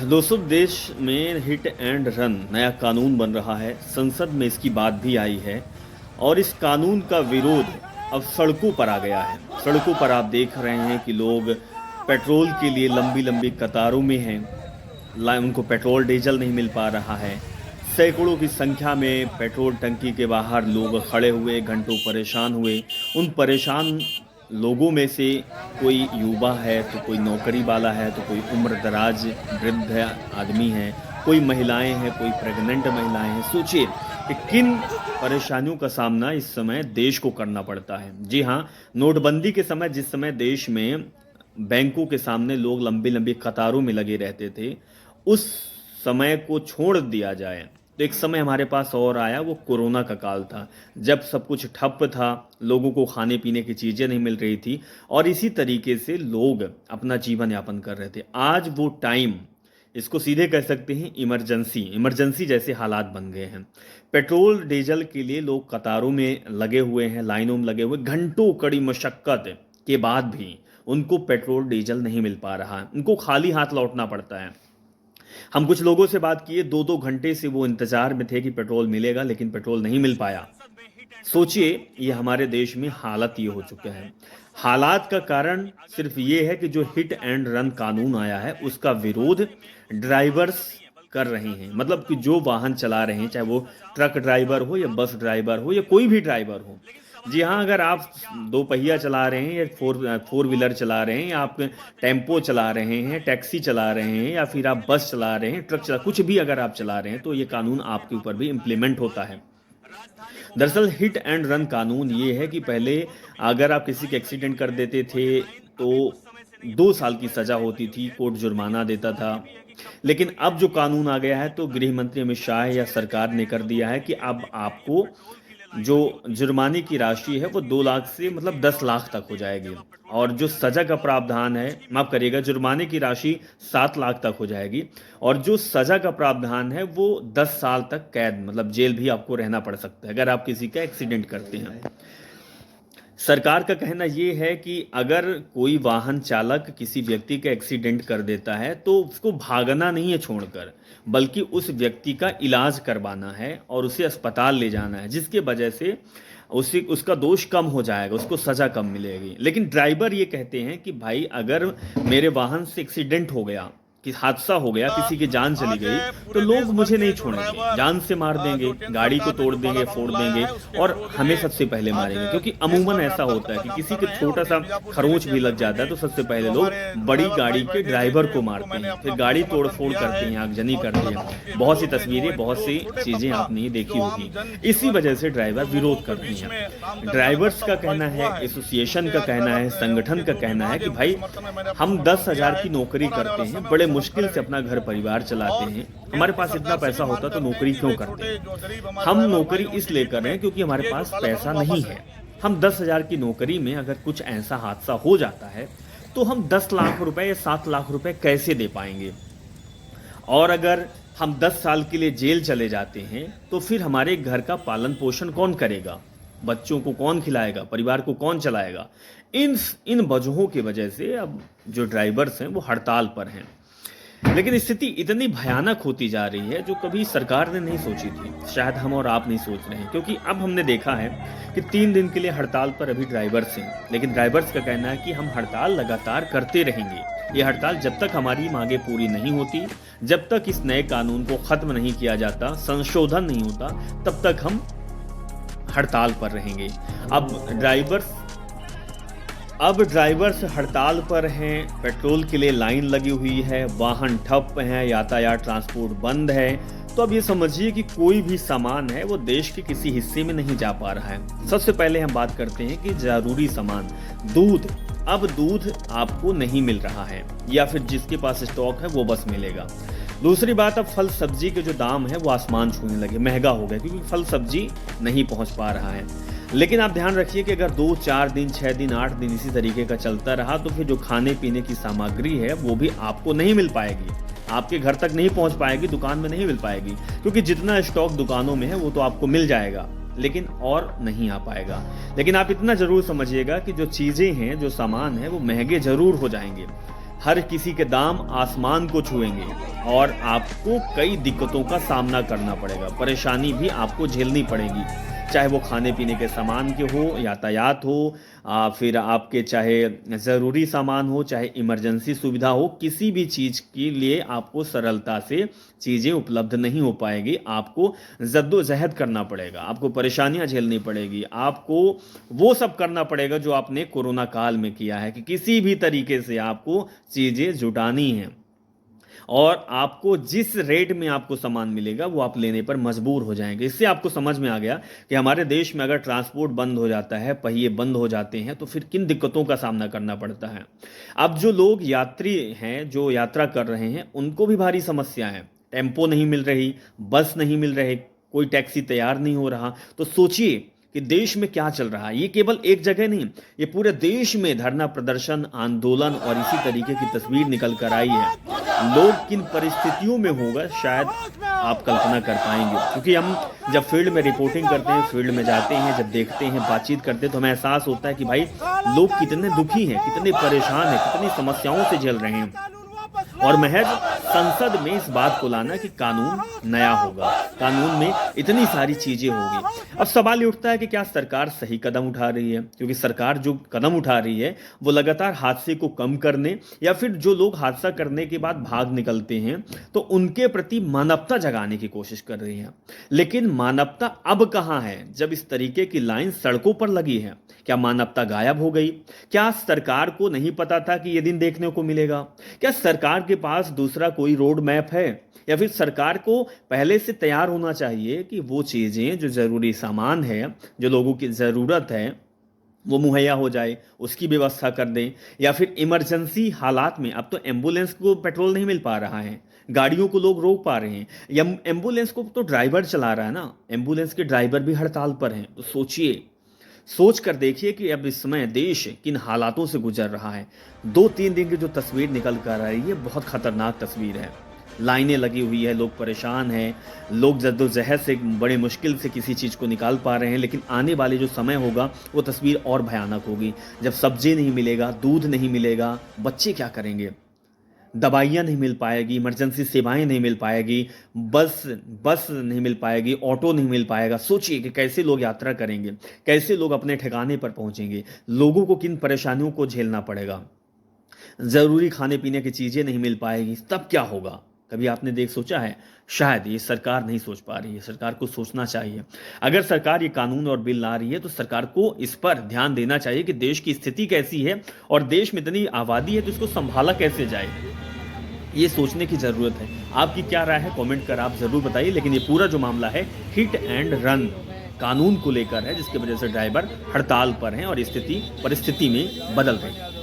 दोस्तों, देश में हिट एंड रन नया कानून बन रहा है। संसद में इसकी बात भी आई है और इस कानून का विरोध अब सड़कों पर आ गया है। सड़कों पर आप देख रहे हैं कि लोग पेट्रोल के लिए लंबी लंबी कतारों में हैं। उनको पेट्रोल डीजल नहीं मिल पा रहा है। सैकड़ों की संख्या में पेट्रोल टंकी के बाहर लोग खड़े हुए, घंटों परेशान हुए। उन परेशान लोगों में से कोई युवा है, तो कोई नौकरी वाला है, तो कोई उम्र दराज वृद्ध आदमी है, कोई महिलाएं हैं, कोई प्रेग्नेंट महिलाएं हैं। सोचिए कि किन परेशानियों का सामना इस समय देश को करना पड़ता है। जी हाँ, नोटबंदी के समय जिस समय देश में बैंकों के सामने लोग लंबी लंबी कतारों में लगे रहते थे, उस समय को छोड़ दिया जाए तो एक समय हमारे पास और आया, वो कोरोना का काल था, जब सब कुछ ठप था, लोगों को खाने पीने की चीज़ें नहीं मिल रही थी और इसी तरीके से लोग अपना जीवन यापन कर रहे थे। आज वो टाइम, इसको सीधे कह सकते हैं इमरजेंसी जैसे हालात बन गए हैं। पेट्रोल डीजल के लिए लोग कतारों में लगे हुए हैं, लाइनों में लगे हुए, घंटों कड़ी मशक्क़त के बाद भी उनको पेट्रोल डीजल नहीं मिल पा रहा है। उनको खाली हाथ लौटना पड़ता है। हम कुछ लोगों से बात किए, 2-2 घंटे से वो इंतजार में थे कि पेट्रोल मिलेगा, लेकिन पेट्रोल नहीं मिल पाया। सोचिए, ये हमारे देश में हालत ये हो चुका है। हालात का कारण सिर्फ ये है कि जो हिट एंड रन कानून आया है, उसका विरोध ड्राइवर्स कर रहे हैं। मतलब कि जो वाहन चला रहे हैं, चाहे वो ट्रक ड्राइवर हो या बस ड्राइवर हो या कोई भी ड्राइवर हो। जी हाँ, अगर आप दो पहिया चला रहे हैं या फोर व्हीलर चला रहे हैं, या आप टेम्पो चला रहे हैं, टैक्सी चला रहे हैं, या फिर आप बस चला रहे हैं, ट्रक चला, कुछ भी अगर आप चला रहे हैं, तो ये कानून आपके ऊपर भी इम्प्लीमेंट होता है। दरअसल हिट एंड रन कानून ये है कि पहले अगर आप किसी के एक्सीडेंट कर देते थे तो 2 साल की सज़ा होती थी, कोर्ट जुर्माना देता था। लेकिन अब जो कानून आ गया है, तो गृह मंत्री अमित शाह या सरकार ने कर दिया है कि अब आपको जो जुर्माने की राशि है वो 2 लाख से मतलब 10 लाख तक हो जाएगी, और जो सज़ा का प्रावधान है, माफ़ करिएगा, जुर्माने की राशि 7 लाख तक हो जाएगी, और जो सज़ा का प्रावधान है वो 10 साल तक कैद, मतलब जेल भी आपको रहना पड़ सकता है अगर आप किसी का एक्सीडेंट करते हैं। सरकार का कहना ये है कि अगर कोई वाहन चालक किसी व्यक्ति का एक्सीडेंट कर देता है, तो उसको भागना नहीं है छोड़कर, बल्कि उस व्यक्ति का इलाज करवाना है और उसे अस्पताल ले जाना है, जिसके वजह से उसका दोष कम हो जाएगा, उसको सज़ा कम मिलेगी। लेकिन ड्राइवर ये कहते हैं कि भाई, अगर मेरे वाहन से एक्सीडेंट हो गया, कि हादसा हो गया, किसी की जान चली गई, तो लोग मुझे नहीं छोड़ेंगे, जान से मार देंगे, गाड़ी को तोड़ देंगे, फोड़ देंगे, और हमें सबसे पहले मारेंगे। क्योंकि अमूमन ऐसा होता है कि किसी के छोटा सा खरोंच भी लग जाता है तो सबसे पहले लोग बड़ी गाड़ी के ड्राइवर को मारते हैं, फिर गाड़ी तोड़ फोड़ करते हैं, आगजनी करते हैं। बहुत सी तस्वीरें, बहुत सी चीज़ें आपने देखी होगी। इसी वजह से ड्राइवर विरोध करते हैं। ड्राइवर्स का कहना है, एसोसिएशन का कहना है, संगठन का कहना है कि भाई, हम 10,000 की नौकरी करते हैं, बड़े मुश्किल से अपना घर परिवार चलाते हैं, हमारे पास इतना पैसा होता तो नौकरी क्यों करते हैं? हम नौकरी इसलिए कर रहे हैं क्योंकि हमारे पास पैसा नहीं है। हम 10,000 की नौकरी में अगर कुछ ऐसा हादसा हो जाता है, तो हम 10 लाख रुपए या 7 लाख रुपए कैसे दे पाएंगे? और अगर हम 10 साल के लिए जेल चले जाते हैं, तो फिर हमारे घर का पालन पोषण कौन करेगा? बच्चों को कौन खिलाएगा? परिवार को कौन चलाएगा? इन वजहों की वजह से अब जो ड्राइवर्स हैं वो हड़ताल पर हैं। लेकिन स्थिति इतनी भयानक होती जा रही है जो कभी सरकार ने नहीं सोची थी, शायद हम और आप नहीं सोच रहे हैं। क्योंकि अब हमने देखा है कि 3 दिन के लिए हड़ताल पर अभी ड्राइवर्स हैं, लेकिन ड्राइवर्स का कहना है कि हम हड़ताल लगातार करते रहेंगे। ये हड़ताल जब तक हमारी मांगें पूरी नहीं होती, जब तक इस नए कानून को ख़त्म नहीं किया जाता, संशोधन नहीं होता, तब तक हम हड़ताल पर रहेंगे। अब ड्राइवर्स हड़ताल पर हैं, पेट्रोल के लिए लाइन लगी हुई है, वाहन ठप हैं, यातायात ट्रांसपोर्ट बंद है। तो अब ये समझिए कि कोई भी सामान है वो देश के किसी हिस्से में नहीं जा पा रहा है। सबसे पहले हम बात करते हैं कि ज़रूरी सामान, दूध। अब दूध आपको नहीं मिल रहा है, या फिर जिसके पास स्टॉक है वो बस मिलेगा। दूसरी बात, अब फल सब्जी के जो दाम है वो आसमान छूने लगे, महंगा हो गया, क्योंकि फल सब्जी नहीं पहुंच पा रहा है। लेकिन आप ध्यान रखिए कि अगर 2-4 दिन, 6 दिन, 8 दिन इसी तरीके का चलता रहा, तो फिर जो खाने पीने की सामग्री है वो भी आपको नहीं मिल पाएगी, आपके घर तक नहीं पहुंच पाएगी, दुकान में नहीं मिल पाएगी। क्योंकि जितना स्टॉक दुकानों में है वो तो आपको मिल जाएगा, लेकिन और नहीं आ पाएगा। लेकिन आप इतना ज़रूर समझिएगा कि जो चीज़ें हैं, जो सामान है, वो महंगे ज़रूर हो जाएंगे। हर किसी के दाम आसमान को छुएंगे और आपको कई दिक्कतों का सामना करना पड़ेगा, परेशानी भी आपको झेलनी पड़ेगी, चाहे वो खाने पीने के सामान के हो, यातायात हो, फिर आपके चाहे ज़रूरी सामान हो, चाहे इमरजेंसी सुविधा हो, किसी भी चीज़ के लिए आपको सरलता से चीज़ें उपलब्ध नहीं हो पाएगी। आपको जद्दोजहद करना पड़ेगा, आपको परेशानियां झेलनी पड़ेगी, आपको वो सब करना पड़ेगा जो आपने कोरोना काल में किया है कि किसी भी तरीके से आपको चीज़ें जुटानी हैं और आपको जिस रेट में आपको सामान मिलेगा वो आप लेने पर मजबूर हो जाएंगे। इससे आपको समझ में आ गया कि हमारे देश में अगर ट्रांसपोर्ट बंद हो जाता है, पहिए बंद हो जाते हैं, तो फिर किन दिक्कतों का सामना करना पड़ता है। अब जो लोग यात्री हैं, जो यात्रा कर रहे हैं, उनको भी भारी समस्या है। टेम्पो नहीं मिल रही, बस नहीं मिल रहे, कोई टैक्सी तैयार नहीं हो रहा। तो सोचिए कि देश में क्या चल रहा है। ये केवल एक जगह नहीं, ये पूरे देश में धरना प्रदर्शन, आंदोलन और इसी तरीके की तस्वीर निकल कर आई है। लोग किन परिस्थितियों में होगा शायद आप कल्पना कर पाएंगे, क्योंकि हम जब फील्ड में रिपोर्टिंग करते हैं, फील्ड में जाते हैं, जब देखते हैं, बातचीत करते हैं, तो हमें एहसास होता है कि भाई लोग कितने दुखी हैं, कितने परेशान हैं, कितनी समस्याओं से झेल रहे हैं। और महज संसद में इस बात को लाना कि कानून नया होगा, कानून में इतनी सारी चीजें होगी। अब सवाल ये उठता है कि क्या सरकार सही कदम उठा रही है, क्योंकि सरकार जो कदम उठा रही है वो लगातार हादसे को कम करने या फिर जो लोग हादसा करने के बाद भाग निकलते हैं तो उनके प्रति मानवता जगाने की कोशिश कर रही है। लेकिन मानवता अब कहाँ है जब इस तरीके की लाइन सड़कों पर लगी है? क्या मानवता गायब हो गई? क्या सरकार को नहीं पता था कि यह दिन देखने को मिलेगा? क्या सरकार के पास दूसरा कोई रोड मैप है? या फिर सरकार को पहले से तैयार होना चाहिए कि वो चीज़ें जो ज़रूरी सामान है, जो लोगों की ज़रूरत है, वो मुहैया हो जाए, उसकी व्यवस्था कर दें। या फिर इमरजेंसी हालात में अब तो एम्बुलेंस को पेट्रोल नहीं मिल पा रहा है, गाड़ियों को लोग रोक पा रहे हैं, या एम्बुलेंस को तो ड्राइवर चला रहा है ना, एम्बुलेंस के ड्राइवर भी हड़ताल पर हैं। तो सोचिए, सोच कर देखिए कि अब इस समय देश किन हालातों से गुजर रहा है। 2-3 दिन की जो तस्वीर निकल कर आ रही है, बहुत खतरनाक तस्वीर है। लाइनें लगी हुई है, लोग परेशान हैं, लोग जद्दोजहद से बड़े मुश्किल से किसी चीज़ को निकाल पा रहे हैं। लेकिन आने वाले जो समय होगा वो तस्वीर और भयानक होगी, जब सब्जी नहीं मिलेगा, दूध नहीं मिलेगा, बच्चे क्या करेंगे, दवाइयाँ नहीं मिल पाएगी, इमरजेंसी सेवाएं नहीं मिल पाएगी, बस नहीं मिल पाएगी, ऑटो नहीं मिल पाएगा। सोचिए कि कैसे लोग यात्रा करेंगे, कैसे लोग अपने ठिकाने पर पहुंचेंगे, लोगों को किन परेशानियों को झेलना पड़ेगा, ज़रूरी खाने पीने की चीज़ें नहीं मिल पाएगी, तब क्या होगा? कभी आपने सोचा है? शायद ये सरकार नहीं सोच पा रही है, सरकार को सोचना चाहिए। अगर सरकार ये कानून और बिल ला रही है तो सरकार को इस पर ध्यान देना चाहिए कि देश की स्थिति कैसी है और देश में इतनी आबादी है तो इसको संभाला कैसे जाए, ये सोचने की ज़रूरत है। आपकी क्या राय है, कमेंट कर आप ज़रूर बताइए। लेकिन ये पूरा जो मामला है हिट एंड रन कानून को लेकर है, जिसकी वजह से ड्राइवर हड़ताल पर हैं और स्थिति परिस्थिति में बदल रही है।